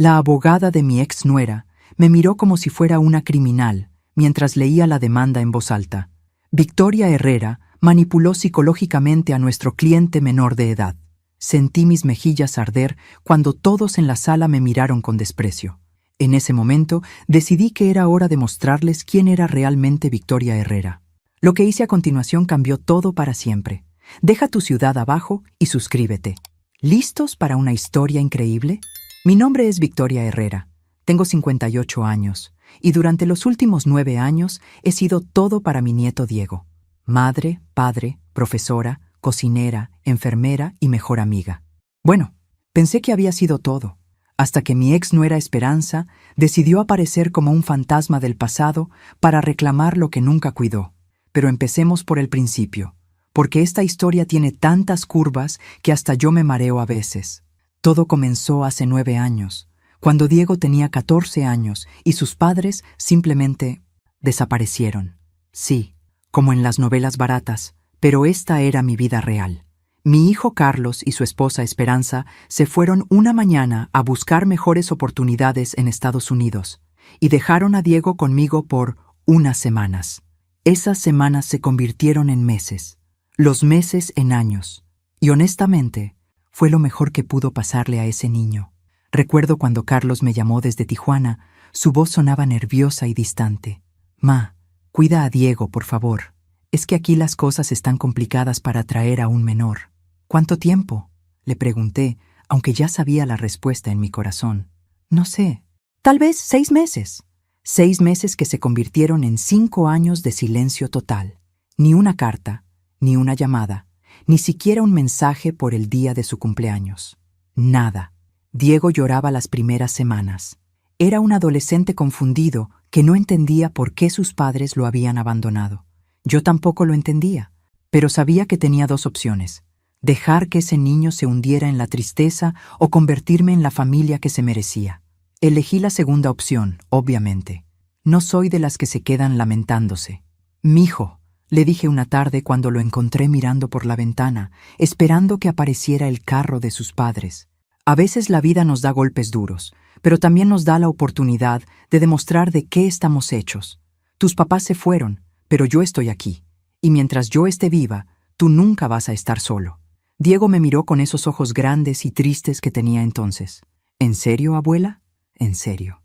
La abogada de mi ex nuera me miró como si fuera una criminal mientras leía la demanda en voz alta. Victoria Herrera manipuló psicológicamente a nuestro cliente menor de edad. Sentí mis mejillas arder cuando todos en la sala me miraron con desprecio. En ese momento decidí que era hora de mostrarles quién era realmente Victoria Herrera. Lo que hice a continuación cambió todo para siempre. Deja tu ciudad abajo y suscríbete. ¿Listos para una historia increíble? Mi nombre es Victoria Herrera. Tengo 58 años y durante los últimos 9 años he sido todo para mi nieto Diego. Madre, padre, profesora, cocinera, enfermera y mejor amiga. Bueno, pensé que había sido todo, hasta que mi ex nuera Esperanza decidió aparecer como un fantasma del pasado para reclamar lo que nunca cuidó. Pero empecemos por el principio, porque esta historia tiene tantas curvas que hasta yo me mareo a veces. Todo comenzó hace 9 años, cuando Diego tenía 14 años y sus padres simplemente desaparecieron. Sí, como en las novelas baratas, pero esta era mi vida real. Mi hijo Carlos y su esposa Esperanza se fueron una mañana a buscar mejores oportunidades en Estados Unidos y dejaron a Diego conmigo por unas semanas. Esas semanas se convirtieron en meses, los meses en años, y honestamente, fue lo mejor que pudo pasarle a ese niño. Recuerdo cuando Carlos me llamó desde Tijuana, su voz sonaba nerviosa y distante. «Ma, cuida a Diego, por favor. Es que aquí las cosas están complicadas para traer a un menor». «¿Cuánto tiempo?», le pregunté, aunque ya sabía la respuesta en mi corazón. «No sé. Tal vez 6 meses». 6 meses que se convirtieron en 5 años de silencio total. Ni una carta, ni una llamada, ni siquiera un mensaje por el día de su cumpleaños. Nada. Diego lloraba las primeras semanas. Era un adolescente confundido que no entendía por qué sus padres lo habían abandonado. Yo tampoco lo entendía, pero sabía que tenía 2 opciones: dejar que ese niño se hundiera en la tristeza o convertirme en la familia que se merecía. Elegí la segunda opción, obviamente. No soy de las que se quedan lamentándose. «Mijo», le dije una tarde cuando lo encontré mirando por la ventana, esperando que apareciera el carro de sus padres. A veces la vida nos da golpes duros, pero también nos da la oportunidad de demostrar de qué estamos hechos. Tus papás se fueron, pero yo estoy aquí. Y mientras yo esté viva, tú nunca vas a estar solo. Diego me miró con esos ojos grandes y tristes que tenía entonces. «¿En serio, abuela?». «En serio».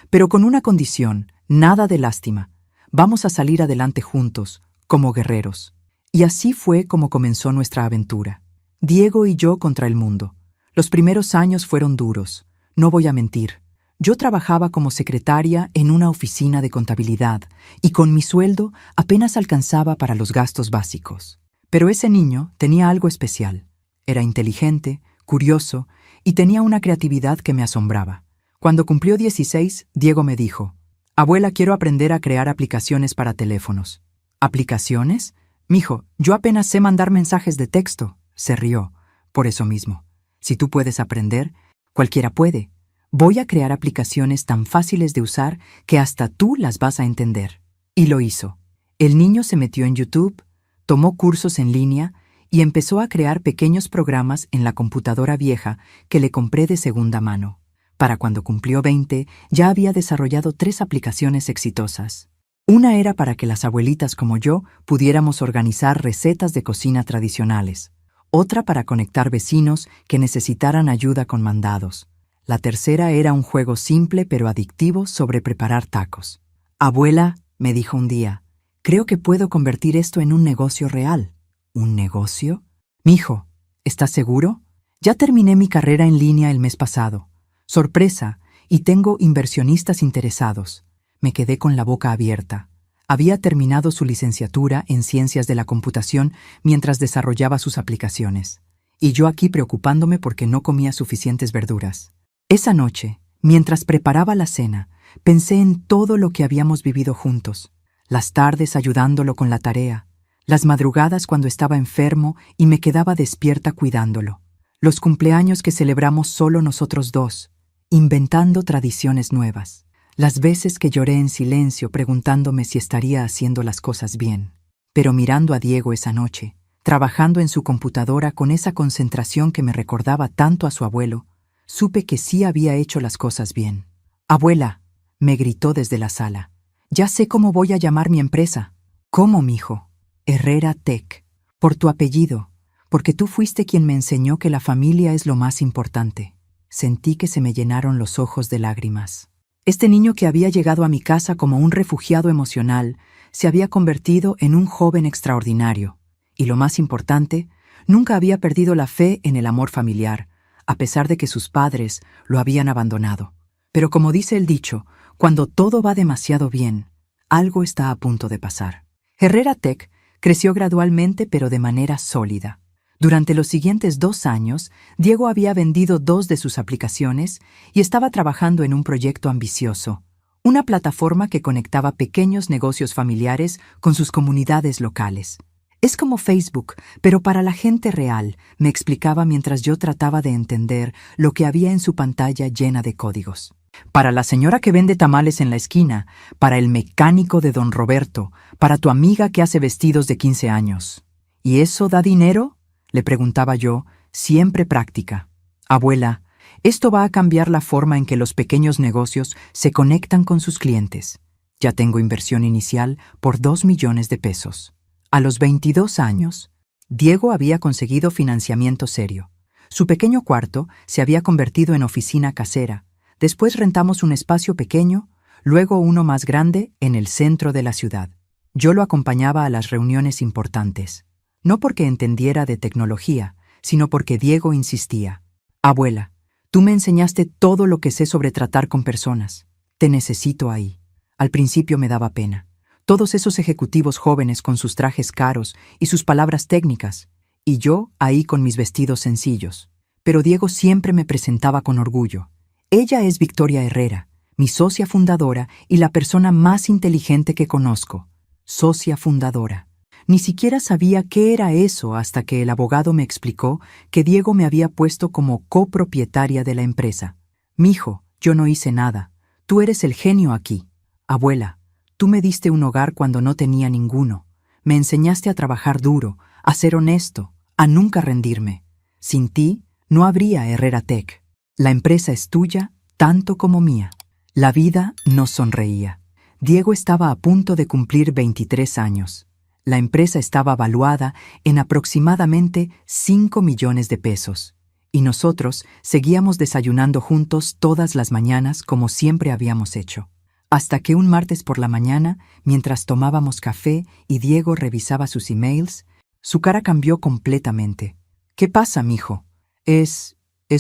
«Pero con una condición, nada de lástima. Vamos a salir adelante juntos, como guerreros». Y así fue como comenzó nuestra aventura. Diego y yo contra el mundo. Los primeros años fueron duros, no voy a mentir. Yo trabajaba como secretaria en una oficina de contabilidad y con mi sueldo apenas alcanzaba para los gastos básicos. Pero ese niño tenía algo especial. Era inteligente, curioso y tenía una creatividad que me asombraba. Cuando cumplió 16, Diego me dijo: «Abuela, quiero aprender a crear aplicaciones para teléfonos». «¿Aplicaciones? Mijo, yo apenas sé mandar mensajes de texto», se rió. «Por eso mismo. Si tú puedes aprender, cualquiera puede. Voy a crear aplicaciones tan fáciles de usar que hasta tú las vas a entender». Y lo hizo. El niño se metió en YouTube, tomó cursos en línea y empezó a crear pequeños programas en la computadora vieja que le compré de segunda mano. Para cuando cumplió 20, ya había desarrollado 3 aplicaciones exitosas. Una era para que las abuelitas como yo pudiéramos organizar recetas de cocina tradicionales. Otra para conectar vecinos que necesitaran ayuda con mandados. La tercera era un juego simple pero adictivo sobre preparar tacos. «Abuela», me dijo un día, «creo que puedo convertir esto en un negocio real». «¿Un negocio?». «Mijo, ¿estás seguro? Ya terminé mi carrera en línea el mes pasado. Sorpresa, y tengo inversionistas interesados». Me quedé con la boca abierta. Había terminado su licenciatura en Ciencias de la Computación mientras desarrollaba sus aplicaciones. Y yo aquí preocupándome porque no comía suficientes verduras. Esa noche, mientras preparaba la cena, pensé en todo lo que habíamos vivido juntos. Las tardes ayudándolo con la tarea. Las madrugadas cuando estaba enfermo y me quedaba despierta cuidándolo. Los cumpleaños que celebramos solo nosotros 2. Inventando tradiciones nuevas. Las veces que lloré en silencio preguntándome si estaría haciendo las cosas bien. Pero mirando a Diego esa noche, trabajando en su computadora con esa concentración que me recordaba tanto a su abuelo, Supe que sí había hecho las cosas bien. «Abuela», me gritó desde la sala. «Ya sé cómo voy a llamar mi empresa». «¿Cómo, mijo?» «Herrera Tech. Por tu apellido. Porque tú fuiste quien me enseñó que la familia es lo más importante». Sentí que se me llenaron los ojos de lágrimas. Este niño que había llegado a mi casa como un refugiado emocional se había convertido en un joven extraordinario. Y lo más importante, nunca había perdido la fe en el amor familiar, a pesar de que sus padres lo habían abandonado. Pero como dice el dicho, cuando todo va demasiado bien, algo está a punto de pasar. Herrera Tech creció gradualmente pero de manera sólida. Durante los siguientes 2 años, Diego había vendido 2 de sus aplicaciones y estaba trabajando en un proyecto ambicioso, una plataforma que conectaba pequeños negocios familiares con sus comunidades locales. «Es como Facebook, pero para la gente real», me explicaba mientras yo trataba de entender lo que había en su pantalla llena de códigos. «Para la señora que vende tamales en la esquina, para el mecánico de don Roberto, para tu amiga que hace vestidos de 15 años. ¿Y eso da dinero?», le preguntaba yo, siempre práctica. «Abuela, esto va a cambiar la forma en que los pequeños negocios se conectan con sus clientes. Ya tengo inversión inicial por 2 millones de pesos». A los 22 años, Diego había conseguido financiamiento serio. Su pequeño cuarto se había convertido en oficina casera. Después rentamos un espacio pequeño, luego uno más grande en el centro de la ciudad. Yo lo acompañaba a las reuniones importantes. No porque entendiera de tecnología, sino porque Diego insistía. «Abuela, tú me enseñaste todo lo que sé sobre tratar con personas. Te necesito ahí». Al principio me daba pena. Todos esos ejecutivos jóvenes con sus trajes caros y sus palabras técnicas, y yo ahí con mis vestidos sencillos. Pero Diego siempre me presentaba con orgullo. «Ella es Victoria Herrera, mi socia fundadora y la persona más inteligente que conozco». Socia fundadora. Ni siquiera sabía qué era eso hasta que el abogado me explicó que Diego me había puesto como copropietaria de la empresa. «Mijo, yo no hice nada. Tú eres el genio aquí. Abuela, tú me diste un hogar cuando no tenía ninguno. Me enseñaste a trabajar duro, a ser honesto, a nunca rendirme. Sin ti, no habría Herrera Tech. La empresa es tuya, tanto como mía». La vida nos sonreía. Diego estaba a punto de cumplir 23 años. La empresa estaba valuada en aproximadamente 5 millones de pesos. Y nosotros seguíamos desayunando juntos todas las mañanas como siempre habíamos hecho. Hasta que un martes por la mañana, mientras tomábamos café y Diego revisaba sus emails, su cara cambió completamente. «¿Qué pasa, mijo?» Es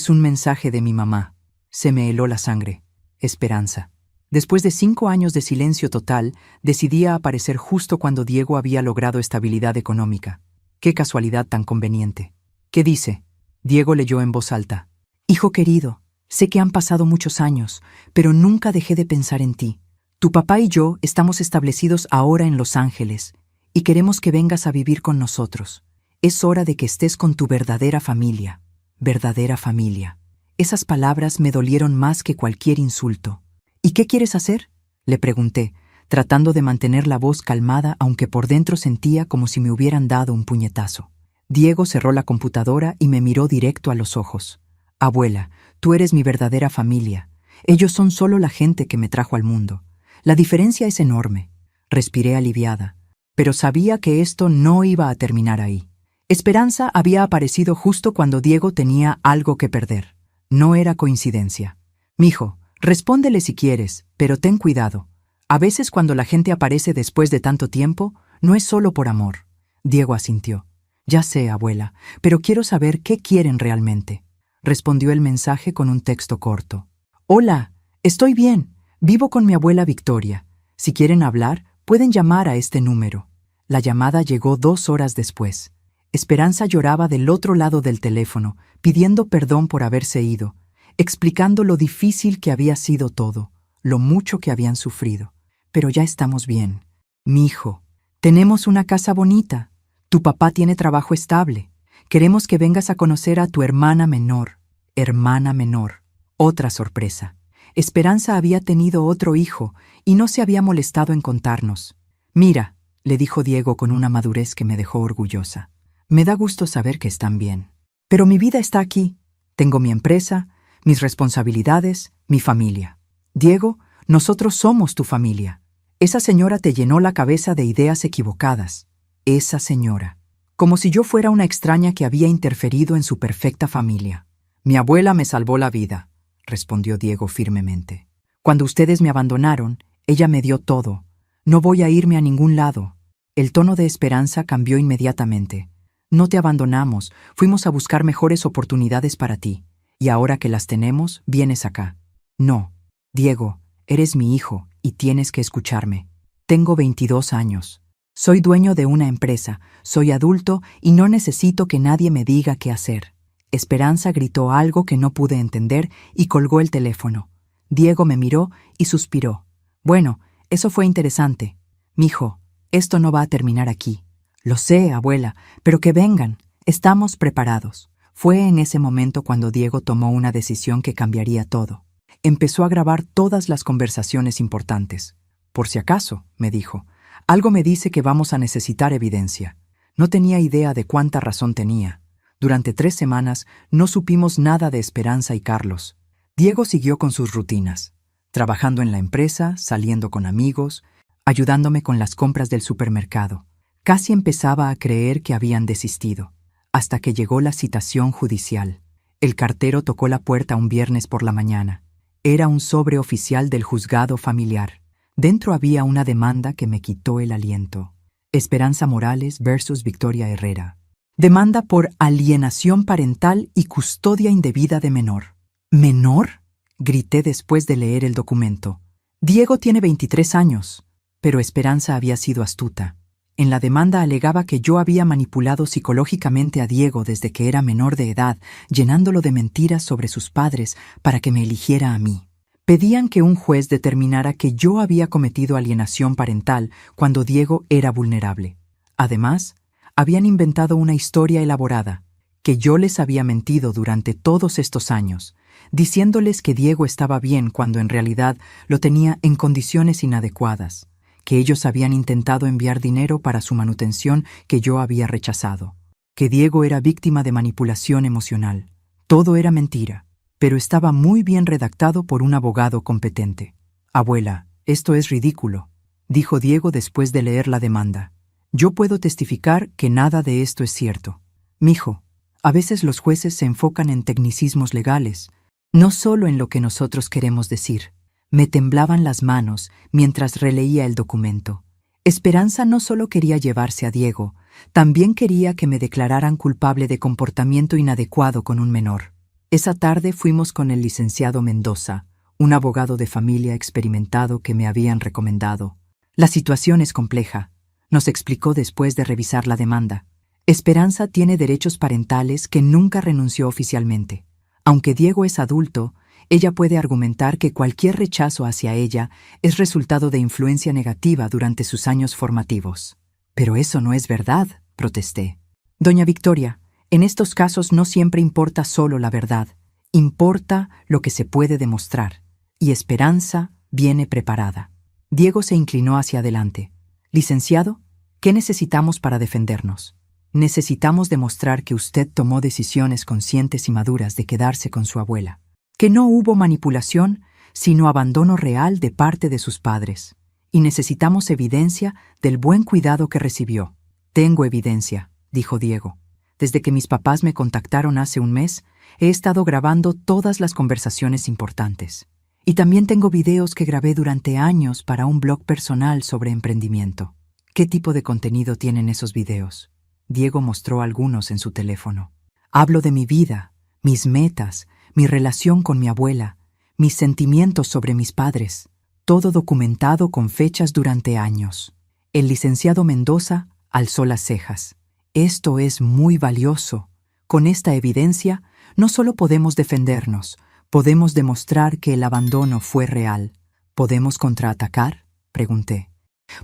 un mensaje de mi mamá». Se me heló la sangre. Esperanza. Después de 5 años de silencio total, decidí aparecer justo cuando Diego había logrado estabilidad económica. Qué casualidad tan conveniente. «¿Qué dice?» Diego leyó en voz alta. «Hijo querido, sé que han pasado muchos años, pero nunca dejé de pensar en ti. Tu papá y yo estamos establecidos ahora en Los Ángeles y queremos que vengas a vivir con nosotros. Es hora de que estés con tu verdadera familia». Verdadera familia. Esas palabras me dolieron más que cualquier insulto. «¿Y qué quieres hacer?», le pregunté, tratando de mantener la voz calmada aunque por dentro sentía como si me hubieran dado un puñetazo. Diego cerró la computadora y me miró directo a los ojos. «Abuela, tú eres mi verdadera familia. Ellos son solo la gente que me trajo al mundo. La diferencia es enorme». Respiré aliviada, pero sabía que esto no iba a terminar ahí. Esperanza había aparecido justo cuando Diego tenía algo que perder. No era coincidencia. «Mijo, respóndele si quieres, pero ten cuidado. A veces cuando la gente aparece después de tanto tiempo, no es solo por amor». Diego asintió. «Ya sé, abuela, pero quiero saber qué quieren realmente». Respondió el mensaje con un texto corto. «Hola, estoy bien. Vivo con mi abuela Victoria. Si quieren hablar, pueden llamar a este número». La llamada llegó 2 horas después. Esperanza lloraba del otro lado del teléfono, pidiendo perdón por haberse ido, explicando lo difícil que había sido todo, lo mucho que habían sufrido. «Pero ya estamos bien. Mijo, tenemos una casa bonita. Tu papá tiene trabajo estable. Queremos que vengas a conocer a tu hermana menor». Hermana menor. Otra sorpresa. Esperanza había tenido otro hijo y no se había molestado en contarnos. «Mira», le dijo Diego con una madurez que me dejó orgullosa. «Me da gusto saber que están bien. Pero mi vida está aquí. Tengo mi empresa, mis responsabilidades, mi familia. Diego, nosotros somos tu familia. Esa señora te llenó la cabeza de ideas equivocadas. Esa señora. Como si yo fuera una extraña que había interferido en su perfecta familia. Mi abuela me salvó la vida, respondió Diego firmemente. Cuando ustedes me abandonaron, ella me dio todo. No voy a irme a ningún lado. El tono de Esperanza cambió inmediatamente. No te abandonamos, fuimos a buscar mejores oportunidades para ti. Y ahora que las tenemos, vienes acá. No, Diego, eres mi hijo y tienes que escucharme. Tengo 22 años. Soy dueño de una empresa, soy adulto y no necesito que nadie me diga qué hacer. Esperanza gritó algo que no pude entender y colgó el teléfono. Diego me miró y suspiró. Bueno, eso fue interesante. Mijo, esto no va a terminar aquí. Lo sé, abuela, pero que vengan. Estamos preparados. Fue en ese momento cuando Diego tomó una decisión que cambiaría todo. Empezó a grabar todas las conversaciones importantes. Por si acaso, me dijo, algo me dice que vamos a necesitar evidencia. No tenía idea de cuánta razón tenía. Durante 3 semanas no supimos nada de Esperanza y Carlos. Diego siguió con sus rutinas, trabajando en la empresa, saliendo con amigos, ayudándome con las compras del supermercado. Casi empezaba a creer que habían desistido, hasta que llegó la citación judicial. El cartero tocó la puerta un viernes por la mañana. Era un sobre oficial del juzgado familiar. Dentro había una demanda que me quitó el aliento. Esperanza Morales versus Victoria Herrera. Demanda por alienación parental y custodia indebida de menor. ¿Menor?, grité después de leer el documento. Diego tiene 23 años, pero Esperanza había sido astuta. En la demanda alegaba que yo había manipulado psicológicamente a Diego desde que era menor de edad, llenándolo de mentiras sobre sus padres para que me eligiera a mí. Pedían que un juez determinara que yo había cometido alienación parental cuando Diego era vulnerable. Además, habían inventado una historia elaborada, que yo les había mentido durante todos estos años, diciéndoles que Diego estaba bien cuando en realidad lo tenía en condiciones inadecuadas, que ellos habían intentado enviar dinero para su manutención que yo había rechazado, que Diego era víctima de manipulación emocional. Todo era mentira, pero estaba muy bien redactado por un abogado competente. Abuela, esto es ridículo, dijo Diego después de leer la demanda. Yo puedo testificar que nada de esto es cierto. Mijo, a veces los jueces se enfocan en tecnicismos legales, no solo en lo que nosotros queremos decir. Me temblaban las manos mientras releía el documento. Esperanza no solo quería llevarse a Diego, también quería que me declararan culpable de comportamiento inadecuado con un menor. Esa tarde fuimos con el licenciado Mendoza, un abogado de familia experimentado que me habían recomendado. La situación es compleja, nos explicó después de revisar la demanda. Esperanza tiene derechos parentales que nunca renunció oficialmente. Aunque Diego es adulto, ella puede argumentar que cualquier rechazo hacia ella es resultado de influencia negativa durante sus años formativos. Pero eso no es verdad, protesté. Doña Victoria, en estos casos no siempre importa solo la verdad, importa lo que se puede demostrar, y Esperanza viene preparada. Diego se inclinó hacia adelante. Licenciado, ¿qué necesitamos para defendernos? Necesitamos demostrar que usted tomó decisiones conscientes y maduras de quedarse con su abuela. Que no hubo manipulación, sino abandono real de parte de sus padres. Y necesitamos evidencia del buen cuidado que recibió. Tengo evidencia, dijo Diego. Desde que mis papás me contactaron hace un mes, he estado grabando todas las conversaciones importantes. Y también tengo videos que grabé durante años para un blog personal sobre emprendimiento. ¿Qué tipo de contenido tienen esos videos? Diego mostró algunos en su teléfono. Hablo de mi vida, mis metas, mi relación con mi abuela, mis sentimientos sobre mis padres, todo documentado con fechas durante años. El licenciado Mendoza alzó las cejas. Esto es muy valioso. Con esta evidencia, no solo podemos defendernos, podemos demostrar que el abandono fue real. ¿Podemos contraatacar?, pregunté.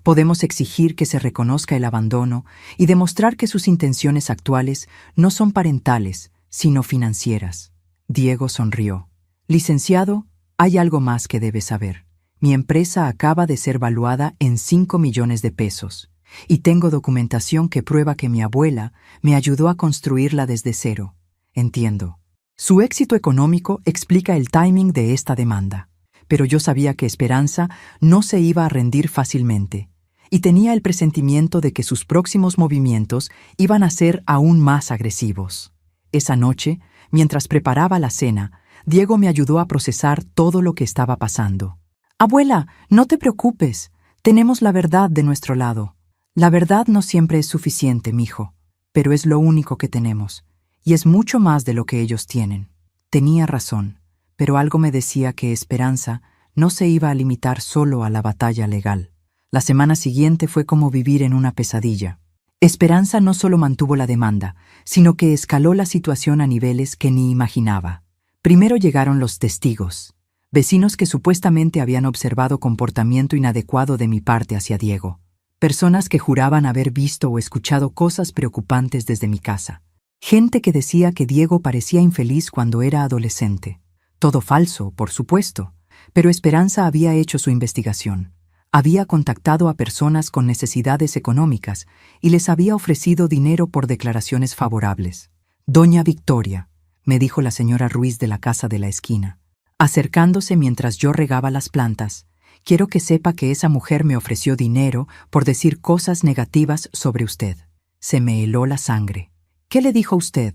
Podemos exigir que se reconozca el abandono y demostrar que sus intenciones actuales no son parentales, sino financieras. Diego sonrió. Licenciado, hay algo más que debe saber. Mi empresa acaba de ser valuada en 5 millones de pesos y tengo documentación que prueba que mi abuela me ayudó a construirla desde cero. Entiendo. Su éxito económico explica el timing de esta demanda. Pero yo sabía que Esperanza no se iba a rendir fácilmente, y tenía el presentimiento de que sus próximos movimientos iban a ser aún más agresivos. Esa noche, mientras preparaba la cena, Diego me ayudó a procesar todo lo que estaba pasando. «Abuela, no te preocupes. Tenemos la verdad de nuestro lado. La verdad no siempre es suficiente, mijo, pero es lo único que tenemos, y es mucho más de lo que ellos tienen». Tenía razón, pero algo me decía que Esperanza no se iba a limitar solo a la batalla legal. La semana siguiente fue como vivir en una pesadilla. Esperanza no solo mantuvo la demanda, sino que escaló la situación a niveles que ni imaginaba. Primero llegaron los testigos, vecinos que supuestamente habían observado comportamiento inadecuado de mi parte hacia Diego, personas que juraban haber visto o escuchado cosas preocupantes desde mi casa, gente que decía que Diego parecía infeliz cuando era adolescente. Todo falso, por supuesto, pero Esperanza había hecho su investigación. Había contactado a personas con necesidades económicas y les había ofrecido dinero por declaraciones favorables. «Doña Victoria», me dijo la señora Ruiz de la casa de la esquina, acercándose mientras yo regaba las plantas, «quiero que sepa que esa mujer me ofreció dinero por decir cosas negativas sobre usted». Se me heló la sangre. «¿Qué le dijo usted?»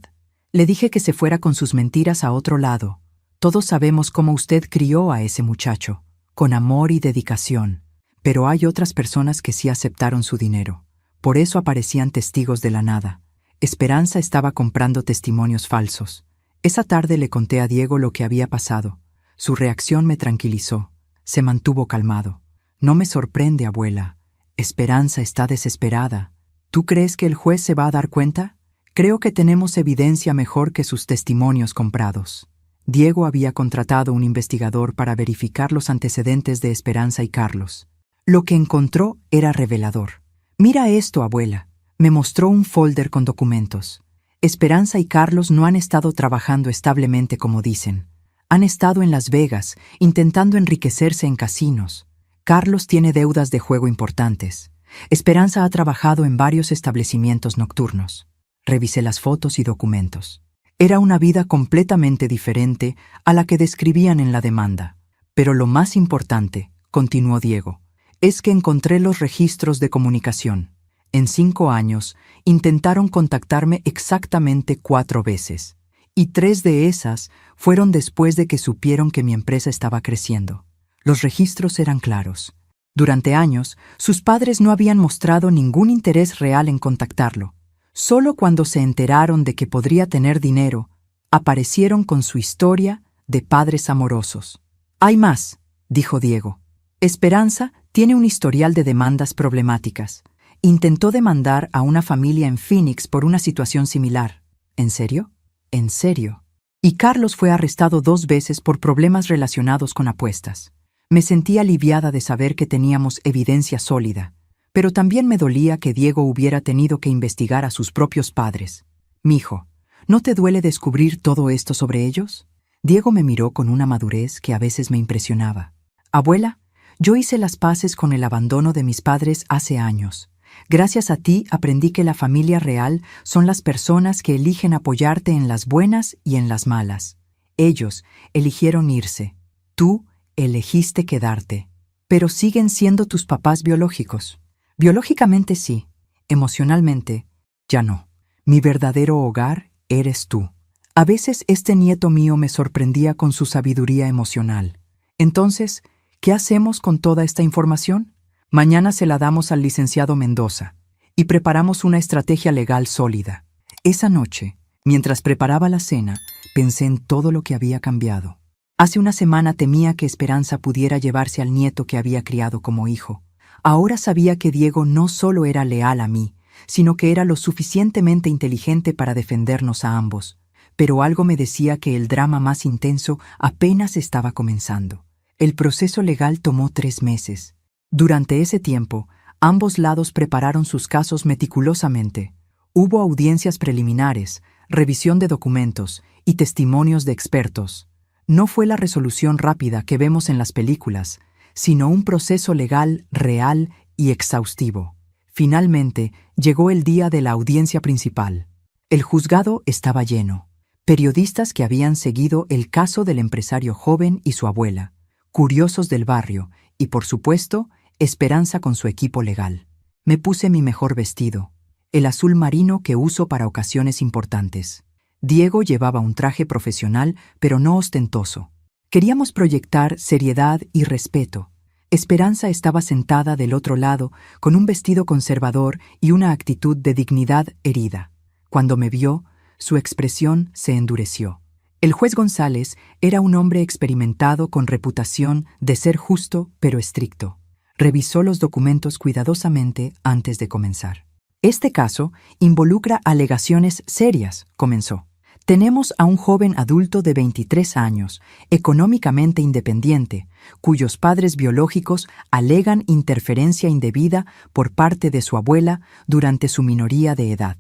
«Le dije que se fuera con sus mentiras a otro lado. Todos sabemos cómo usted crió a ese muchacho, con amor y dedicación. Pero hay otras personas que sí aceptaron su dinero. Por eso aparecían testigos de la nada. Esperanza estaba comprando testimonios falsos. Esa tarde le conté a Diego lo que había pasado. Su reacción me tranquilizó. Se mantuvo calmado. «No me sorprende, abuela. Esperanza está desesperada. ¿Tú crees que el juez se va a dar cuenta? Creo que tenemos evidencia mejor que sus testimonios comprados». Diego había contratado un investigador para verificar los antecedentes de Esperanza y Carlos. Lo que encontró era revelador. «Mira esto, abuela». Me mostró un folder con documentos. Esperanza y Carlos no han estado trabajando establemente como dicen. Han estado en Las Vegas, intentando enriquecerse en casinos. Carlos tiene deudas de juego importantes. Esperanza ha trabajado en varios establecimientos nocturnos. Revisé las fotos y documentos. Era una vida completamente diferente a la que describían en la demanda. Pero lo más importante, continuó Diego, es que encontré los registros de comunicación. En 5 años, intentaron contactarme exactamente 4 veces, y 3 de esas fueron después de que supieron que mi empresa estaba creciendo. Los registros eran claros. Durante años, sus padres no habían mostrado ningún interés real en contactarlo. Solo cuando se enteraron de que podría tener dinero, aparecieron con su historia de padres amorosos. «Hay más», dijo Diego. «Esperanza tiene un historial de demandas problemáticas. Intentó demandar a una familia en Phoenix por una situación similar». «¿En serio?». «En serio». «Y Carlos fue arrestado 2 veces por problemas relacionados con apuestas». Me sentí aliviada de saber que teníamos evidencia sólida, pero también me dolía que Diego hubiera tenido que investigar a sus propios padres. «Mijo, ¿no te duele descubrir todo esto sobre ellos?». Diego me miró con una madurez que a veces me impresionaba. «Abuela, yo hice las paces con el abandono de mis padres hace años. Gracias a ti aprendí que la familia real son las personas que eligen apoyarte en las buenas y en las malas. Ellos eligieron irse. Tú elegiste quedarte. Pero siguen siendo tus papás biológicos». «Biológicamente sí. Emocionalmente, ya no. Mi verdadero hogar eres tú». A veces este nieto mío me sorprendía con su sabiduría emocional. Entonces, ¿qué hacemos con toda esta información? Mañana se la damos al licenciado Mendoza y preparamos una estrategia legal sólida. Esa noche, mientras preparaba la cena, pensé en todo lo que había cambiado. Hace una semana temía que Esperanza pudiera llevarse al nieto que había criado como hijo. Ahora sabía que Diego no solo era leal a mí, sino que era lo suficientemente inteligente para defendernos a ambos. Pero algo me decía que el drama más intenso apenas estaba comenzando. El proceso legal tomó 3 meses. Durante ese tiempo, ambos lados prepararon sus casos meticulosamente. Hubo audiencias preliminares, revisión de documentos y testimonios de expertos. No fue la resolución rápida que vemos en las películas, sino un proceso legal real y exhaustivo. Finalmente, llegó el día de la audiencia principal. El juzgado estaba lleno, Periodistas que habían seguido el caso del empresario joven y su abuela, curiosos del barrio y, por supuesto, Esperanza con su equipo legal. Me puse mi mejor vestido, el azul marino que uso para ocasiones importantes. Diego llevaba un traje profesional, pero no ostentoso. Queríamos proyectar seriedad y respeto. Esperanza estaba sentada del otro lado, con un vestido conservador y una actitud de dignidad herida. Cuando me vio, su expresión se endureció. El juez González era un hombre experimentado con reputación de ser justo pero estricto. Revisó los documentos cuidadosamente antes de comenzar. Este caso involucra alegaciones serias, comenzó. Tenemos a un joven adulto de 23 años, económicamente independiente, cuyos padres biológicos alegan interferencia indebida por parte de su abuela durante su minoría de edad.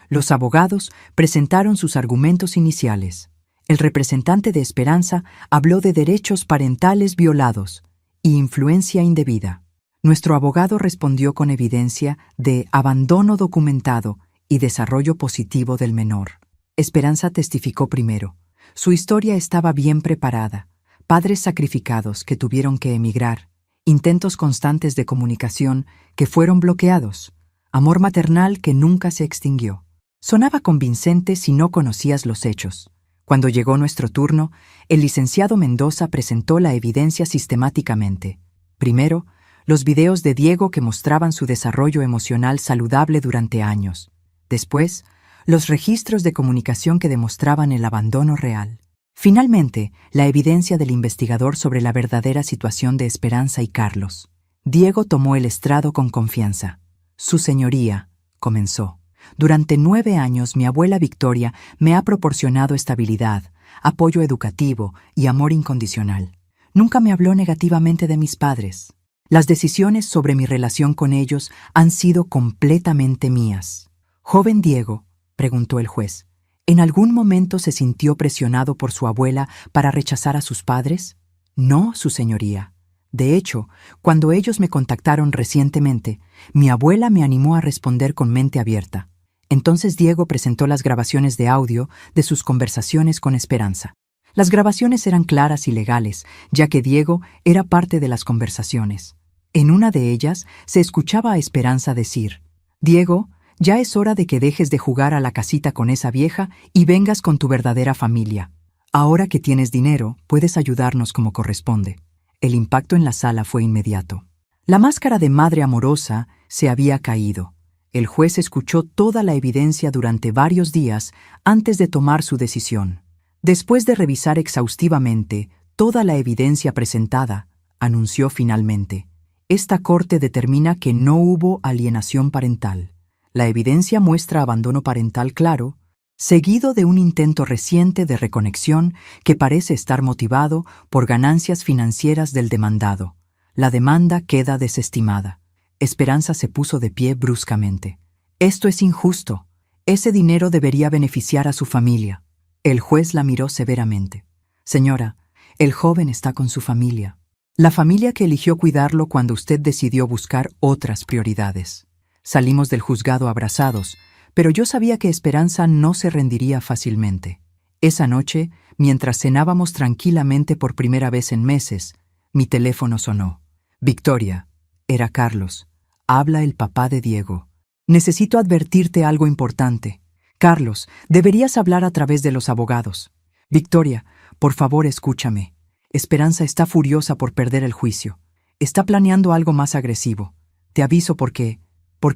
Los abogados presentaron sus argumentos iniciales. El representante de Esperanza habló de derechos parentales violados y influencia indebida. Nuestro abogado respondió con evidencia de abandono documentado y desarrollo positivo del menor. Esperanza testificó primero. Su historia estaba bien preparada. Padres sacrificados que tuvieron que emigrar, intentos constantes de comunicación que fueron bloqueados, amor maternal que nunca se extinguió. Sonaba convincente si no conocías los hechos. Cuando llegó nuestro turno, el licenciado Mendoza presentó la evidencia sistemáticamente. Primero, los videos de Diego que mostraban su desarrollo emocional saludable durante años. Después, los registros de comunicación que demostraban el abandono real. Finalmente, la evidencia del investigador sobre la verdadera situación de Esperanza y Carlos. Diego tomó el estrado con confianza. Su señoría, comenzó. Durante 9 años mi abuela Victoria me ha proporcionado estabilidad, apoyo educativo y amor incondicional. Nunca me habló negativamente de mis padres. Las decisiones sobre mi relación con ellos han sido completamente mías. Joven Diego, preguntó el juez, ¿en algún momento se sintió presionado por su abuela para rechazar a sus padres? No, su señoría. De hecho, cuando ellos me contactaron recientemente, mi abuela me animó a responder con mente abierta. Entonces Diego presentó las grabaciones de audio de sus conversaciones con Esperanza. Las grabaciones eran claras y legales, ya que Diego era parte de las conversaciones. En una de ellas se escuchaba a Esperanza decir: «Diego, ya es hora de que dejes de jugar a la casita con esa vieja y vengas con tu verdadera familia. Ahora que tienes dinero, puedes ayudarnos como corresponde». El impacto en la sala fue inmediato. La máscara de madre amorosa se había caído. El juez escuchó toda la evidencia durante varios días antes de tomar su decisión. Después de revisar exhaustivamente toda la evidencia presentada, anunció finalmente: «Esta corte determina que no hubo alienación parental. La evidencia muestra abandono parental claro, seguido de un intento reciente de reconexión que parece estar motivado por ganancias financieras del demandado. La demanda queda desestimada». Esperanza se puso de pie bruscamente. «Esto es injusto. Ese dinero debería beneficiar a su familia». El juez la miró severamente. «Señora, el joven está con su familia. La familia que eligió cuidarlo cuando usted decidió buscar otras prioridades. Salimos del juzgado abrazados, pero yo sabía que Esperanza no se rendiría fácilmente. Esa noche, mientras cenábamos tranquilamente por primera vez en meses, mi teléfono sonó. Victoria, era Carlos. Habla el papá de Diego. Necesito advertirte algo importante. Carlos, deberías hablar a través de los abogados. Victoria, por favor escúchame. Esperanza está furiosa por perder el juicio. Está planeando algo más agresivo. Te aviso porque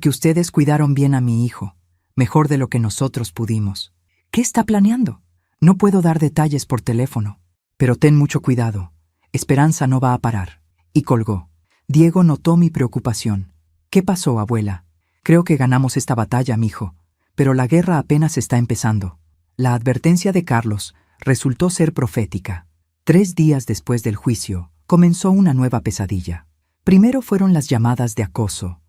ustedes cuidaron bien a mi hijo, mejor de lo que nosotros pudimos. ¿Qué está planeando? No puedo dar detalles por teléfono, pero ten mucho cuidado. Esperanza no va a parar». Y colgó. Diego notó mi preocupación. «¿Qué pasó, abuela? Creo que ganamos esta batalla, mijo, pero la guerra apenas está empezando». La advertencia de Carlos resultó ser profética. 3 días después del juicio, comenzó una nueva pesadilla. Primero fueron las llamadas de acoso.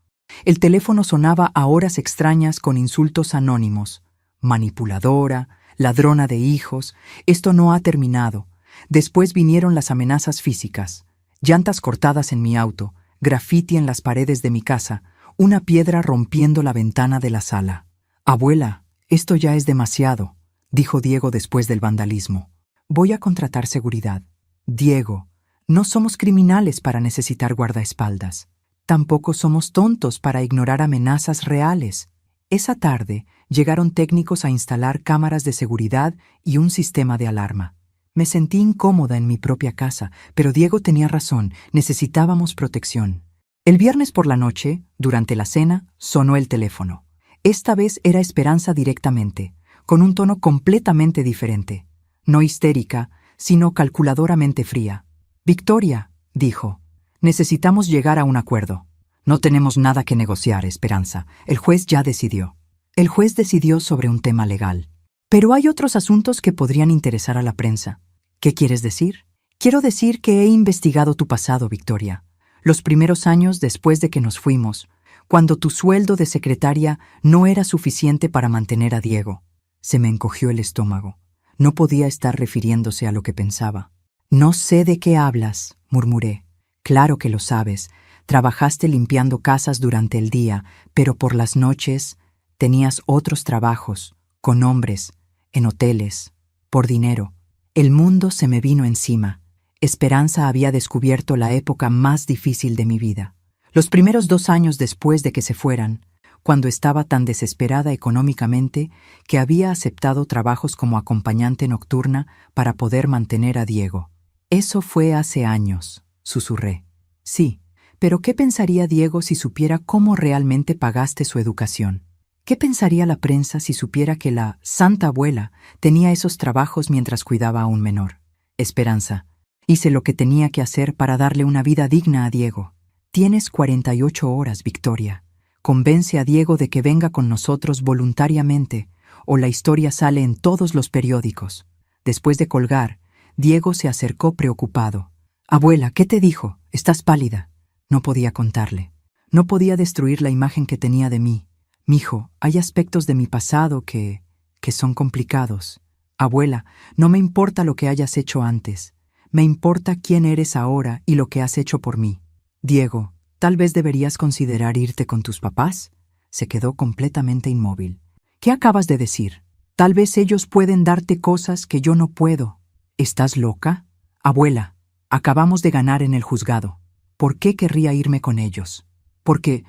El teléfono sonaba a horas extrañas con insultos anónimos. Manipuladora, ladrona de hijos, esto no ha terminado. Después vinieron las amenazas físicas. Llantas cortadas en mi auto, grafiti en las paredes de mi casa, una piedra rompiendo la ventana de la sala. «Abuela, esto ya es demasiado. dijo Diego después del vandalismo. Voy a contratar seguridad. Diego, no somos criminales para necesitar guardaespaldas. Tampoco somos tontos para ignorar amenazas reales. Esa tarde llegaron técnicos a instalar cámaras de seguridad y un sistema de alarma. Me sentí incómoda en mi propia casa, pero Diego tenía razón, necesitábamos protección. El viernes por la noche, durante la cena, sonó el teléfono. Esta vez era Esperanza directamente, con un tono completamente diferente. No histérica, sino calculadoramente fría. «Victoria», dijo, «necesitamos llegar a un acuerdo. No tenemos nada que negociar, Esperanza. El juez ya decidió». El juez decidió sobre un tema legal. Pero hay otros asuntos que podrían interesar a la prensa. ¿Qué quieres decir? Quiero decir que he investigado tu pasado, Victoria. Los primeros años después de que nos fuimos, cuando tu sueldo de secretaria no era suficiente para mantener a Diego. Se me encogió el estómago. No podía estar refiriéndose a lo que pensaba. «No sé de qué hablas», murmuré. «Claro que lo sabes. Trabajaste limpiando casas durante el día, pero por las noches tenías otros trabajos, con hombres, en hoteles, por dinero. El mundo se me vino encima. Esperanza había descubierto la época más difícil de mi vida. Los primeros 2 años después de que se fueran, cuando estaba tan desesperada económicamente que había aceptado trabajos como acompañante nocturna para poder mantener a Diego. Eso fue hace años, susurré. Sí, pero ¿qué pensaría Diego si supiera cómo realmente pagaste su educación? ¿Qué pensaría la prensa si supiera que la santa abuela tenía esos trabajos mientras cuidaba a un menor? Esperanza, hice lo que tenía que hacer para darle una vida digna a Diego. Tienes 48 horas, Victoria. Convence a Diego de que venga con nosotros voluntariamente, o la historia sale en todos los periódicos. Después de colgar, Diego se acercó preocupado. «Abuela, ¿qué te dijo? Estás pálida». No podía contarle. No podía destruir la imagen que tenía de mí. «Mijo, hay aspectos de mi pasado que son complicados. Abuela, no me importa lo que hayas hecho antes. Me importa quién eres ahora y lo que has hecho por mí. Diego, tal vez deberías considerar irte con tus papás». Se quedó completamente inmóvil. «¿Qué acabas de decir? Tal vez ellos pueden darte cosas que yo no puedo». «¿Estás loca? Abuela, acabamos de ganar en el juzgado. ¿Por qué querría irme con ellos? Porque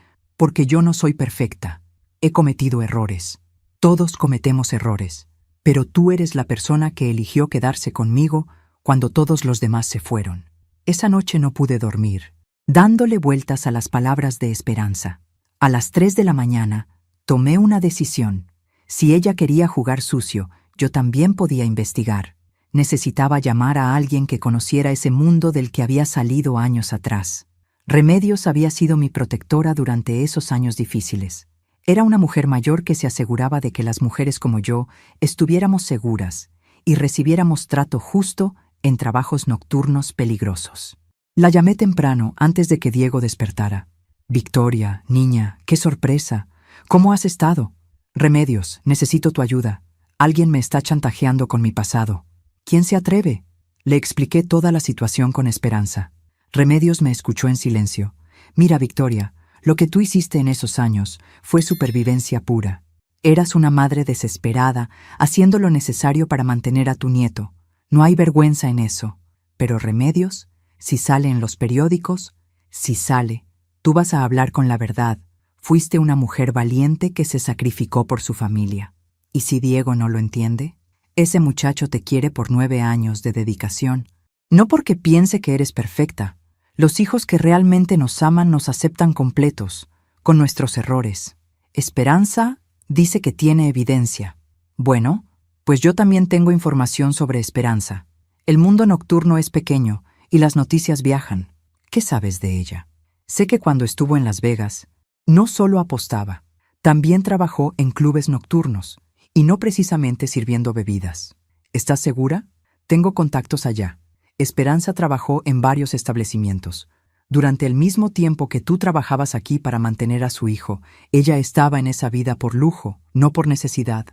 yo no soy perfecta. He cometido errores. Todos cometemos errores. Pero tú eres la persona que eligió quedarse conmigo cuando todos los demás se fueron». Esa noche no pude dormir, dándole vueltas a las palabras de Esperanza. A las 3 de la mañana, tomé una decisión. Si ella quería jugar sucio, yo también podía investigar. Necesitaba llamar a alguien que conociera ese mundo del que había salido años atrás. Remedios había sido mi protectora durante esos años difíciles. Era una mujer mayor que se aseguraba de que las mujeres como yo estuviéramos seguras y recibiéramos trato justo en trabajos nocturnos peligrosos. La llamé temprano, antes de que Diego despertara. «Victoria, niña, qué sorpresa. ¿Cómo has estado?» «Remedios, necesito tu ayuda. Alguien me está chantajeando con mi pasado». «¿Quién se atreve?» Le expliqué toda la situación con Esperanza. Remedios me escuchó en silencio. «Mira, Victoria, lo que tú hiciste en esos años fue supervivencia pura. Eras una madre desesperada, haciendo lo necesario para mantener a tu nieto. No hay vergüenza en eso. Pero Remedios, si sale en los periódicos, si sale, tú vas a hablar con la verdad. Fuiste una mujer valiente que se sacrificó por su familia. ¿Y si Diego no lo entiende? Ese muchacho te quiere por 9 años de dedicación. No porque piense que eres perfecta. Los hijos que realmente nos aman nos aceptan completos, con nuestros errores. Esperanza dice que tiene evidencia. Bueno, pues yo también tengo información sobre Esperanza. El mundo nocturno es pequeño y las noticias viajan. ¿Qué sabes de ella? Sé que cuando estuvo en Las Vegas, no solo apostaba, también trabajó en clubes nocturnos, y no precisamente sirviendo bebidas. ¿Estás segura? Tengo contactos allá. Esperanza trabajó en varios establecimientos. Durante el mismo tiempo que tú trabajabas aquí para mantener a su hijo, ella estaba en esa vida por lujo, no por necesidad.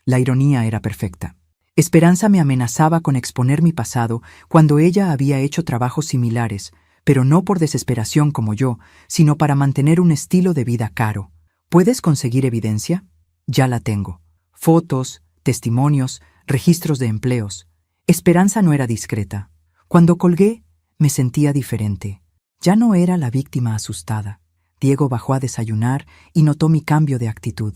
La ironía era perfecta. Esperanza me amenazaba con exponer mi pasado cuando ella había hecho trabajos similares, pero no por desesperación como yo, sino para mantener un estilo de vida caro. ¿Puedes conseguir evidencia? Ya la tengo. Fotos, testimonios, registros de empleos. Esperanza no era discreta. Cuando colgué, me sentía diferente. Ya no era la víctima asustada. Diego bajó a desayunar y notó mi cambio de actitud.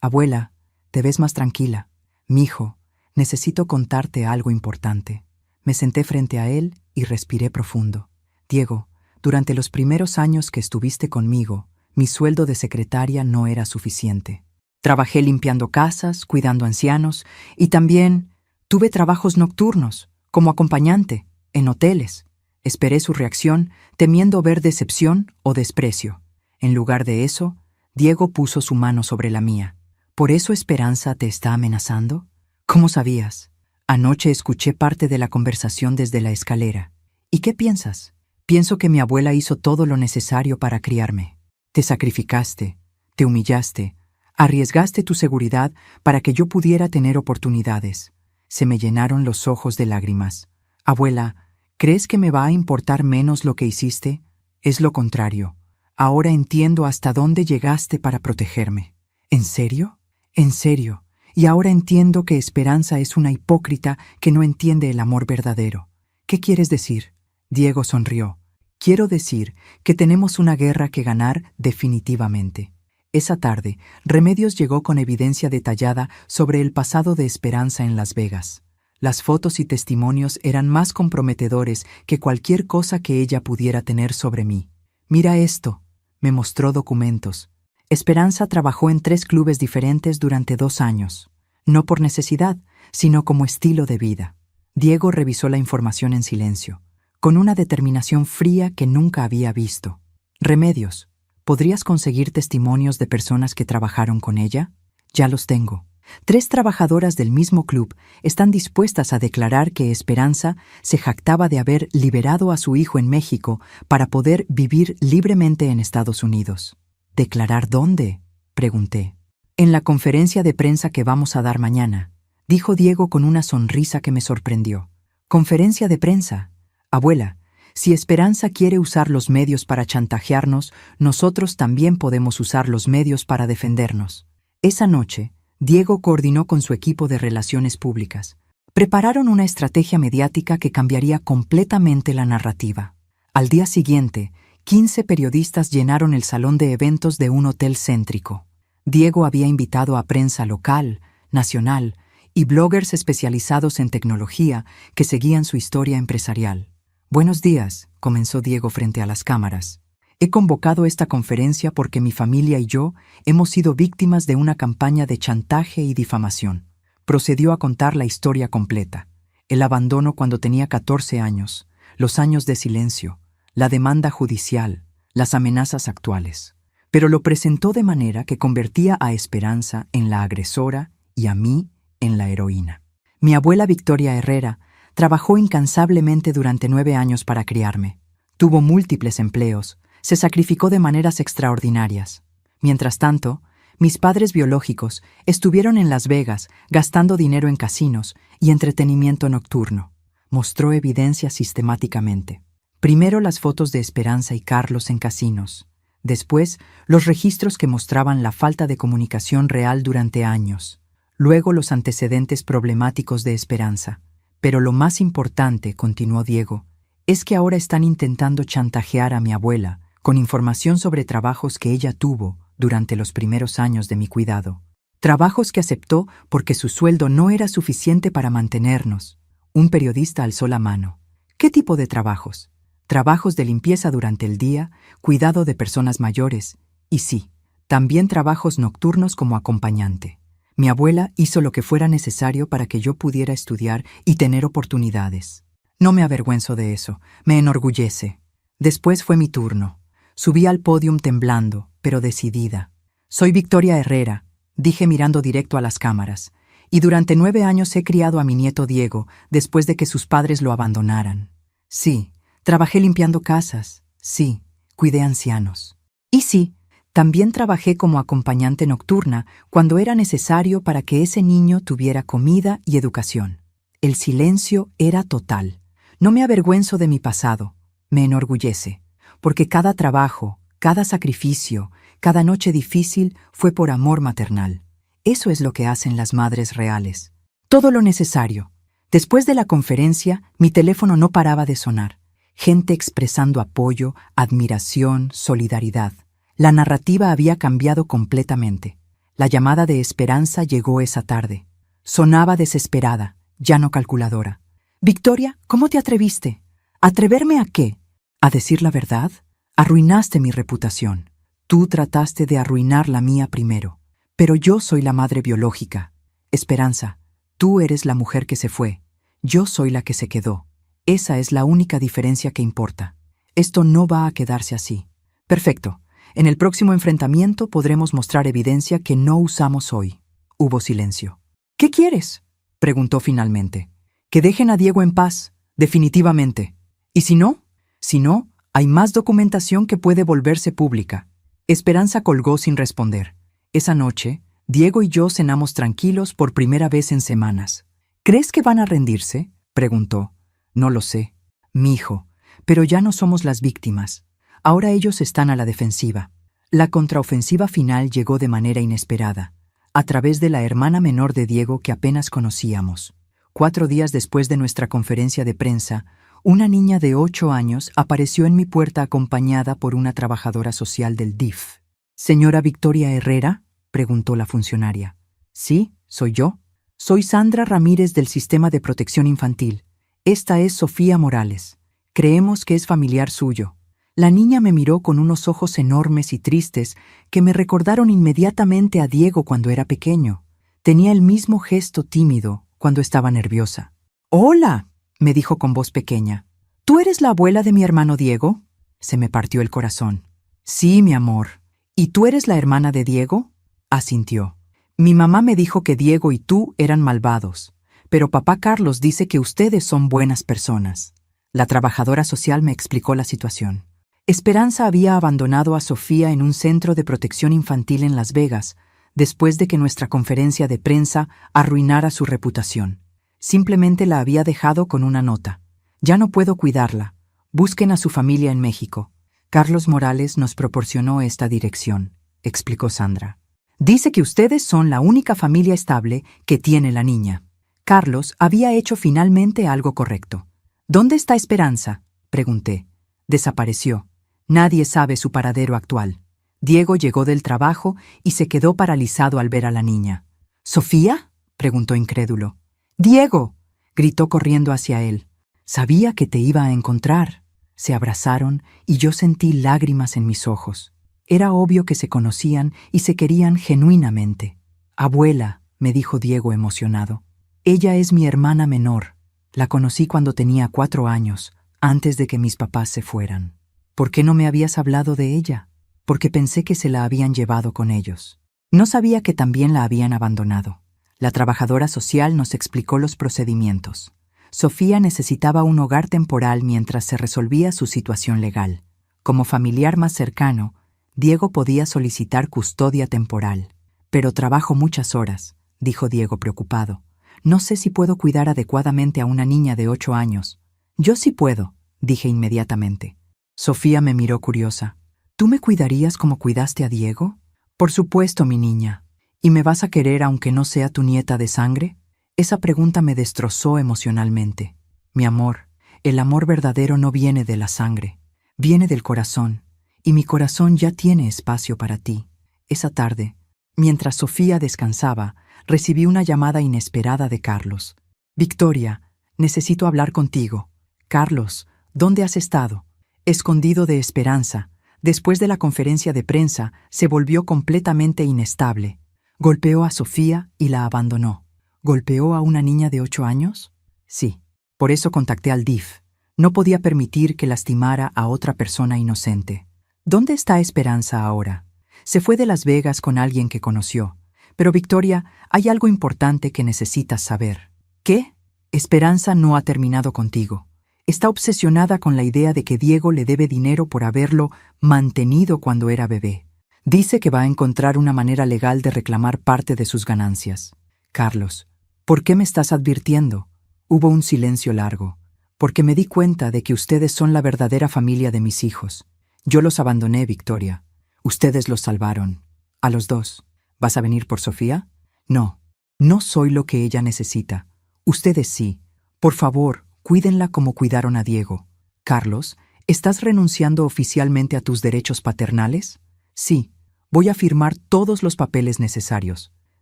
Abuela, te ves más tranquila. Mijo, necesito contarte algo importante. Me senté frente a él y respiré profundo. Diego, durante los primeros años que estuviste conmigo, mi sueldo de secretaria no era suficiente. Trabajé limpiando casas, cuidando ancianos y también tuve trabajos nocturnos, como acompañante, en hoteles. Esperé su reacción, temiendo ver decepción o desprecio. En lugar de eso, Diego puso su mano sobre la mía. ¿Por eso Esperanza te está amenazando? ¿Cómo sabías? Anoche escuché parte de la conversación desde la escalera. ¿Y qué piensas? Pienso que mi abuela hizo todo lo necesario para criarme. Te sacrificaste, te humillaste, arriesgaste tu seguridad para que yo pudiera tener oportunidades. Se me llenaron los ojos de lágrimas. Abuela, ¿crees que me va a importar menos lo que hiciste? Es lo contrario. Ahora entiendo hasta dónde llegaste para protegerme. ¿En serio? En serio. Y ahora entiendo que Esperanza es una hipócrita que no entiende el amor verdadero. ¿Qué quieres decir? Diego sonrió. Quiero decir que tenemos una guerra que ganar definitivamente. Esa tarde, Remedios llegó con evidencia detallada sobre el pasado de Esperanza en Las Vegas. Las fotos y testimonios eran más comprometedores que cualquier cosa que ella pudiera tener sobre mí. Mira esto. Me mostró documentos. Esperanza trabajó en 3 clubes diferentes durante 2 años. No por necesidad, sino como estilo de vida. Diego revisó la información en silencio, con una determinación fría que nunca había visto. Remedios, ¿podrías conseguir testimonios de personas que trabajaron con ella? Ya los tengo. 3 trabajadoras del mismo club están dispuestas a declarar que Esperanza se jactaba de haber liberado a su hijo en México para poder vivir libremente en Estados Unidos. ¿Declarar dónde?, pregunté. En la conferencia de prensa que vamos a dar mañana, dijo Diego con una sonrisa que me sorprendió. ¿Conferencia de prensa? Abuela, si Esperanza quiere usar los medios para chantajearnos, nosotros también podemos usar los medios para defendernos. Esa noche, Diego coordinó con su equipo de relaciones públicas. Prepararon una estrategia mediática que cambiaría completamente la narrativa. Al día siguiente, 15 periodistas llenaron el salón de eventos de un hotel céntrico. Diego había invitado a prensa local, nacional y bloggers especializados en tecnología que seguían su historia empresarial. Buenos días, comenzó Diego frente a las cámaras. He convocado esta conferencia porque mi familia y yo hemos sido víctimas de una campaña de chantaje y difamación. Procedió a contar la historia completa. El abandono cuando tenía 14 años, los años de silencio, la demanda judicial, las amenazas actuales. Pero lo presentó de manera que convertía a Esperanza en la agresora y a mí en la heroína. Mi abuela Victoria Herrera trabajó incansablemente durante 9 años para criarme. Tuvo múltiples empleos, se sacrificó de maneras extraordinarias. Mientras tanto, mis padres biológicos estuvieron en Las Vegas gastando dinero en casinos y entretenimiento nocturno. Mostró evidencia sistemáticamente. Primero las fotos de Esperanza y Carlos en casinos. Después, los registros que mostraban la falta de comunicación real durante años. Luego los antecedentes problemáticos de Esperanza. Pero lo más importante, continuó Diego, es que ahora están intentando chantajear a mi abuela con información sobre trabajos que ella tuvo durante los primeros años de mi cuidado. Trabajos que aceptó porque su sueldo no era suficiente para mantenernos. Un periodista alzó la mano. ¿Qué tipo de trabajos? Trabajos de limpieza durante el día, cuidado de personas mayores y sí, también trabajos nocturnos como acompañante. Mi abuela hizo lo que fuera necesario para que yo pudiera estudiar y tener oportunidades. No me avergüenzo de eso, me enorgullece. Después fue mi turno. Subí al pódium temblando, pero decidida. Soy Victoria Herrera, dije mirando directo a las cámaras, y durante 9 años he criado a mi nieto Diego después de que sus padres lo abandonaran. Sí, trabajé limpiando casas. Sí, cuidé ancianos. Y sí, también trabajé como acompañante nocturna cuando era necesario para que ese niño tuviera comida y educación. El silencio era total. No me avergüenzo de mi pasado, me enorgullece, porque cada trabajo, cada sacrificio, cada noche difícil fue por amor maternal. Eso es lo que hacen las madres reales. Todo lo necesario. Después de la conferencia, mi teléfono no paraba de sonar. Gente expresando apoyo, admiración, solidaridad. La narrativa había cambiado completamente. La llamada de Esperanza llegó esa tarde. Sonaba desesperada, ya no calculadora. Victoria, ¿cómo te atreviste? ¿Atreverme a qué? ¿A decir la verdad? Arruinaste mi reputación. Tú trataste de arruinar la mía primero. Pero yo soy la madre biológica. Esperanza, tú eres la mujer que se fue. Yo soy la que se quedó. Esa es la única diferencia que importa. Esto no va a quedarse así. Perfecto. En el próximo enfrentamiento podremos mostrar evidencia que no usamos hoy. Hubo silencio. ¿Qué quieres?, preguntó finalmente. Que dejen a Diego en paz, definitivamente. ¿Y si no? Si no, hay más documentación que puede volverse pública. Esperanza colgó sin responder. Esa noche, Diego y yo cenamos tranquilos por primera vez en semanas. ¿Crees que van a rendirse?, preguntó. No lo sé, mijo, pero ya no somos las víctimas. Ahora ellos están a la defensiva. La contraofensiva final llegó de manera inesperada, a través de la hermana menor de Diego que apenas conocíamos. 4 días después de nuestra conferencia de prensa, una niña de 8 años apareció en mi puerta acompañada por una trabajadora social del DIF. «¿Señora Victoria Herrera?», preguntó la funcionaria. «Sí, soy yo. Soy Sandra Ramírez del Sistema de Protección Infantil. Esta es Sofía Morales. Creemos que es familiar suyo». La niña me miró con unos ojos enormes y tristes que me recordaron inmediatamente a Diego cuando era pequeño. Tenía el mismo gesto tímido cuando estaba nerviosa. «Hola», me dijo con voz pequeña. «¿Tú eres la abuela de mi hermano Diego?». Se me partió el corazón. «Sí, mi amor». «¿Y tú eres la hermana de Diego?», asintió. «Mi mamá me dijo que Diego y tú eran malvados, pero papá Carlos dice que ustedes son buenas personas». La trabajadora social me explicó la situación. Esperanza había abandonado a Sofía en un centro de protección infantil en Las Vegas, después de que nuestra conferencia de prensa arruinara su reputación. Simplemente la había dejado con una nota. «Ya no puedo cuidarla. Busquen a su familia en México». Carlos Morales nos proporcionó esta dirección, explicó Sandra. «Dice que ustedes son la única familia estable que tiene la niña». Carlos había hecho finalmente algo correcto. «¿Dónde está Esperanza?», pregunté. «Desapareció. Nadie sabe su paradero actual». Diego llegó del trabajo y se quedó paralizado al ver a la niña. «¿Sofía?», preguntó incrédulo. «Diego», gritó corriendo hacia él. «Sabía que te iba a encontrar». Se abrazaron y yo sentí lágrimas en mis ojos. Era obvio que se conocían y se querían genuinamente. «Abuela», me dijo Diego emocionado. «Ella es mi hermana menor. La conocí cuando tenía 4 años, antes de que mis papás se fueran». «¿Por qué no me habías hablado de ella?». «Porque pensé que se la habían llevado con ellos. No sabía que también la habían abandonado». La trabajadora social nos explicó los procedimientos. Sofía necesitaba un hogar temporal mientras se resolvía su situación legal. Como familiar más cercano, Diego podía solicitar custodia temporal. «Pero trabajo muchas horas», dijo Diego preocupado. «No sé si puedo cuidar adecuadamente a una niña de 8 años». «Yo sí puedo», dije inmediatamente. Sofía me miró curiosa. «¿Tú me cuidarías como cuidaste a Diego?». «Por supuesto, mi niña. ¿Y me vas a querer aunque no sea tu nieta de sangre?». Esa pregunta me destrozó emocionalmente. «Mi amor, el amor verdadero no viene de la sangre, viene del corazón, y mi corazón ya tiene espacio para ti». Esa tarde, mientras Sofía descansaba, recibí una llamada inesperada de Carlos. «Victoria, necesito hablar contigo». «Carlos, ¿dónde has estado?». «Escondido de Esperanza. Después de la conferencia de prensa, se volvió completamente inestable. Golpeó a Sofía y la abandonó». «¿Golpeó a una niña de 8 años?». «Sí. Por eso contacté al DIF. No podía permitir que lastimara a otra persona inocente». «¿Dónde está Esperanza ahora?». «Se fue de Las Vegas con alguien que conoció. Pero Victoria, hay algo importante que necesitas saber». «¿Qué?». «Esperanza no ha terminado contigo. Está obsesionada con la idea de que Diego le debe dinero por haberlo mantenido cuando era bebé. Dice que va a encontrar una manera legal de reclamar parte de sus ganancias». «Carlos, ¿por qué me estás advirtiendo?». Hubo un silencio largo. «Porque me di cuenta de que ustedes son la verdadera familia de mis hijos. Yo los abandoné, Victoria. Ustedes los salvaron. A los 2. ¿Vas a venir por Sofía?». «No». No soy lo que ella necesita. Ustedes sí. Por favor, cuídenla como cuidaron a Diego. Carlos, ¿estás renunciando oficialmente a tus derechos paternales? Sí, voy a firmar todos los papeles necesarios.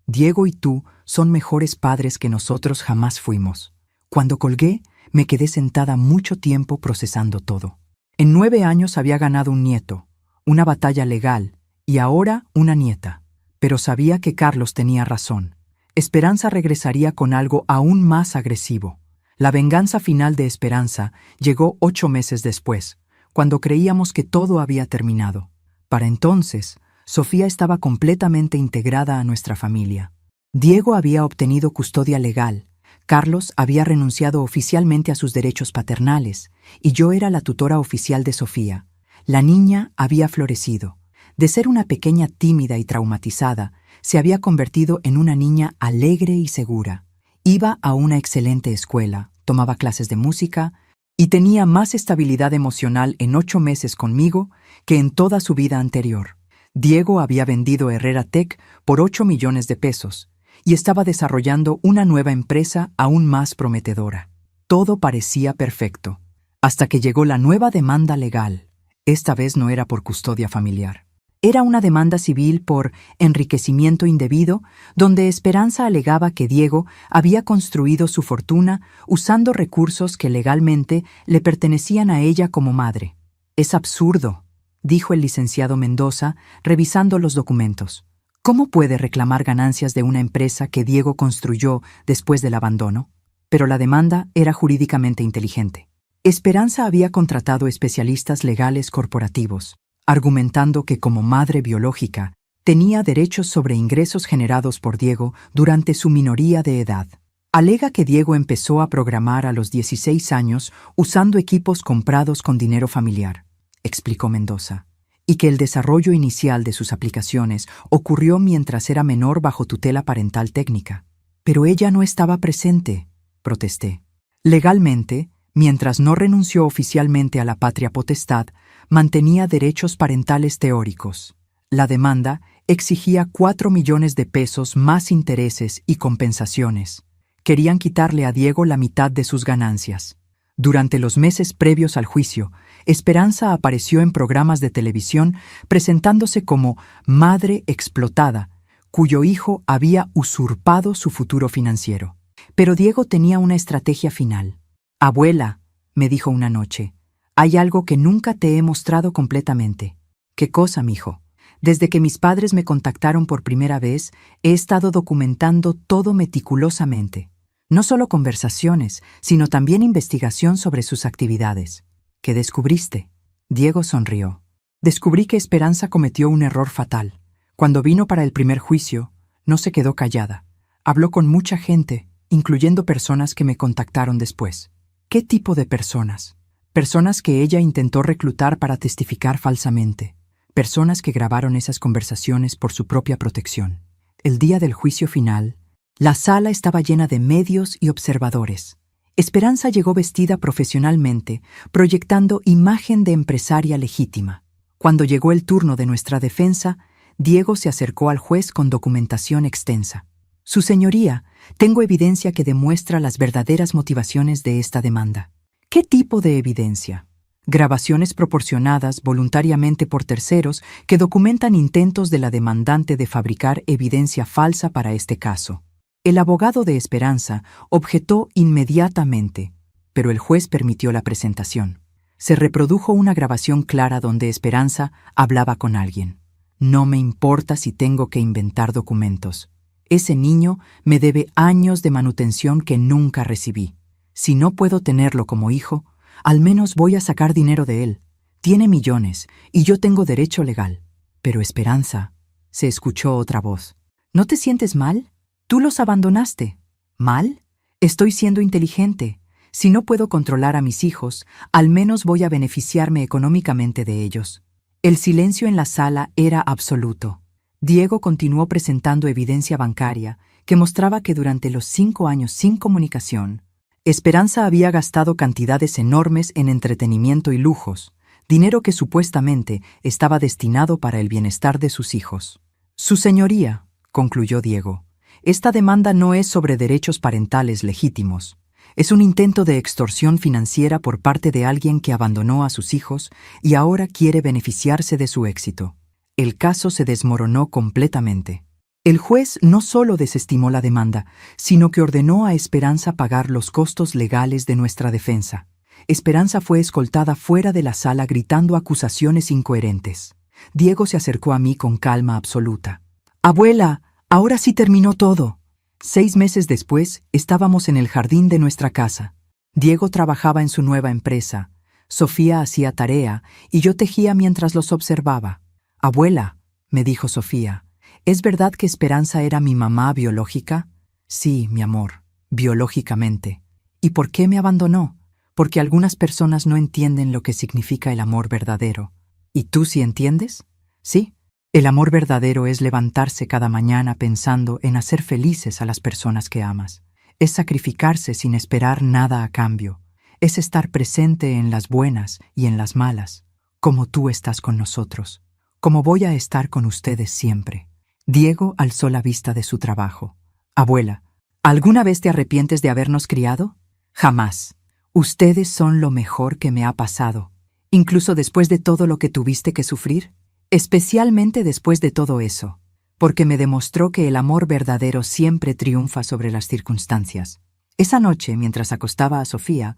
Diego y tú son mejores padres que nosotros jamás fuimos. Cuando colgué, me quedé sentada mucho tiempo procesando todo. En 9 años había ganado un nieto, una batalla legal, y ahora una nieta. Pero sabía que Carlos tenía razón. Esperanza regresaría con algo aún más agresivo. La venganza final de Esperanza llegó 8 meses después, cuando creíamos que todo había terminado. Para entonces, Sofía estaba completamente integrada a nuestra familia. Diego había obtenido custodia legal, Carlos había renunciado oficialmente a sus derechos paternales, y yo era la tutora oficial de Sofía. La niña había florecido. De ser una pequeña tímida y traumatizada, se había convertido en una niña alegre y segura. Iba a una excelente escuela, tomaba clases de música y tenía más estabilidad emocional en 8 meses conmigo que en toda su vida anterior. Diego había vendido Herrera Tech por 8 millones de pesos y estaba desarrollando una nueva empresa aún más prometedora. Todo parecía perfecto, hasta que llegó la nueva demanda legal. Esta vez no era por custodia familiar. Era una demanda civil por enriquecimiento indebido, donde Esperanza alegaba que Diego había construido su fortuna usando recursos que legalmente le pertenecían a ella como madre. «Es absurdo», dijo el licenciado Mendoza, revisando los documentos. «¿Cómo puede reclamar ganancias de una empresa que Diego construyó después del abandono?» Pero la demanda era jurídicamente inteligente. Esperanza había contratado especialistas legales corporativos, argumentando que como madre biológica tenía derechos sobre ingresos generados por Diego durante su minoría de edad. Alega que Diego empezó a programar a los 16 años usando equipos comprados con dinero familiar, explicó Mendoza, y que el desarrollo inicial de sus aplicaciones ocurrió mientras era menor bajo tutela parental técnica. «Pero ella no estaba presente», protesté. Legalmente, mientras no renunció oficialmente a la patria potestad, mantenía derechos parentales teóricos. La demanda exigía 4 millones de pesos más intereses y compensaciones. Querían quitarle a Diego la mitad de sus ganancias. Durante los meses previos al juicio, Esperanza apareció en programas de televisión presentándose como madre explotada, cuyo hijo había usurpado su futuro financiero. Pero Diego tenía una estrategia final. «Abuela», me dijo una noche, «hay algo que nunca te he mostrado completamente». «¿Qué cosa, mijo?» «Desde que mis padres me contactaron por primera vez, he estado documentando todo meticulosamente. No solo conversaciones, sino también investigación sobre sus actividades». «¿Qué descubriste?» Diego sonrió. «Descubrí que Esperanza cometió un error fatal. Cuando vino para el primer juicio, no se quedó callada. Habló con mucha gente, incluyendo personas que me contactaron después». «¿Qué tipo de personas?» «Personas que ella intentó reclutar para testificar falsamente. Personas que grabaron esas conversaciones por su propia protección». El día del juicio final, la sala estaba llena de medios y observadores. Esperanza llegó vestida profesionalmente, proyectando imagen de empresaria legítima. Cuando llegó el turno de nuestra defensa, Diego se acercó al juez con documentación extensa. «Su señoría, tengo evidencia que demuestra las verdaderas motivaciones de esta demanda». «¿Qué tipo de evidencia?» «Grabaciones proporcionadas voluntariamente por terceros que documentan intentos de la demandante de fabricar evidencia falsa para este caso». El abogado de Esperanza objetó inmediatamente, pero el juez permitió la presentación. Se reprodujo una grabación clara donde Esperanza hablaba con alguien. «No me importa si tengo que inventar documentos. Ese niño me debe años de manutención que nunca recibí. Si no puedo tenerlo como hijo, al menos voy a sacar dinero de él. Tiene millones y yo tengo derecho legal». «Pero Esperanza», se escuchó otra voz. «¿No te sientes mal? Tú los abandonaste». «¿Mal? Estoy siendo inteligente. Si no puedo controlar a mis hijos, al menos voy a beneficiarme económicamente de ellos». El silencio en la sala era absoluto. Diego continuó presentando evidencia bancaria que mostraba que durante los 5 años sin comunicación, Esperanza había gastado cantidades enormes en entretenimiento y lujos, dinero que supuestamente estaba destinado para el bienestar de sus hijos. «Su señoría», concluyó Diego, Esta demanda no es sobre derechos parentales legítimos. Es un intento de extorsión financiera por parte de alguien que abandonó a sus hijos y ahora quiere beneficiarse de su éxito. El caso se desmoronó completamente. El juez no solo desestimó la demanda, sino que ordenó a Esperanza pagar los costos legales de nuestra defensa. Esperanza fue escoltada fuera de la sala gritando acusaciones incoherentes. Diego se acercó a mí con calma absoluta. «Abuela, ahora sí terminó todo». 6 meses después, estábamos en el jardín de nuestra casa. Diego trabajaba en su nueva empresa. Sofía hacía tarea y yo tejía mientras los observaba. «Abuela», me dijo Sofía, ¿es verdad que Esperanza era mi mamá biológica? Sí, mi amor, biológicamente. ¿Y por qué me abandonó? Porque algunas personas no entienden lo que significa el amor verdadero. ¿Y tú sí entiendes? Sí. El amor verdadero es levantarse cada mañana pensando en hacer felices a las personas que amas. Es sacrificarse sin esperar nada a cambio. Es estar presente en las buenas y en las malas, como tú estás con nosotros, como voy a estar con ustedes siempre. Diego alzó la vista de su trabajo. Abuela, ¿alguna vez te arrepientes de habernos criado? Jamás. Ustedes son lo mejor que me ha pasado, incluso después de todo lo que tuviste que sufrir. Especialmente después de todo eso, porque me demostró que el amor verdadero siempre triunfa sobre las circunstancias. Esa noche, mientras acostaba a Sofía,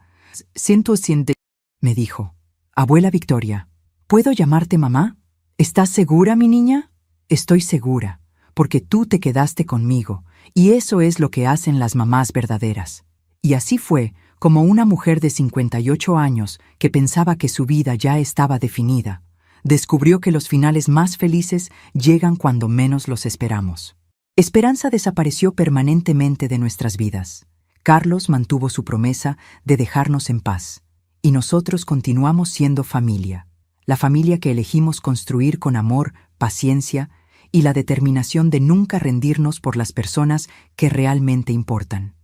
me dijo, «Abuela Victoria, ¿puedo llamarte mamá? ¿Estás segura, mi niña?» «Estoy segura, porque tú te quedaste conmigo, y eso es lo que hacen las mamás verdaderas». Y así fue como una mujer de 58 años que pensaba que su vida ya estaba definida, descubrió que los finales más felices llegan cuando menos los esperamos. Esperanza desapareció permanentemente de nuestras vidas. Carlos mantuvo su promesa de dejarnos en paz, y nosotros continuamos siendo familia, la familia que elegimos construir con amor, paciencia y la determinación de nunca rendirnos por las personas que realmente importan.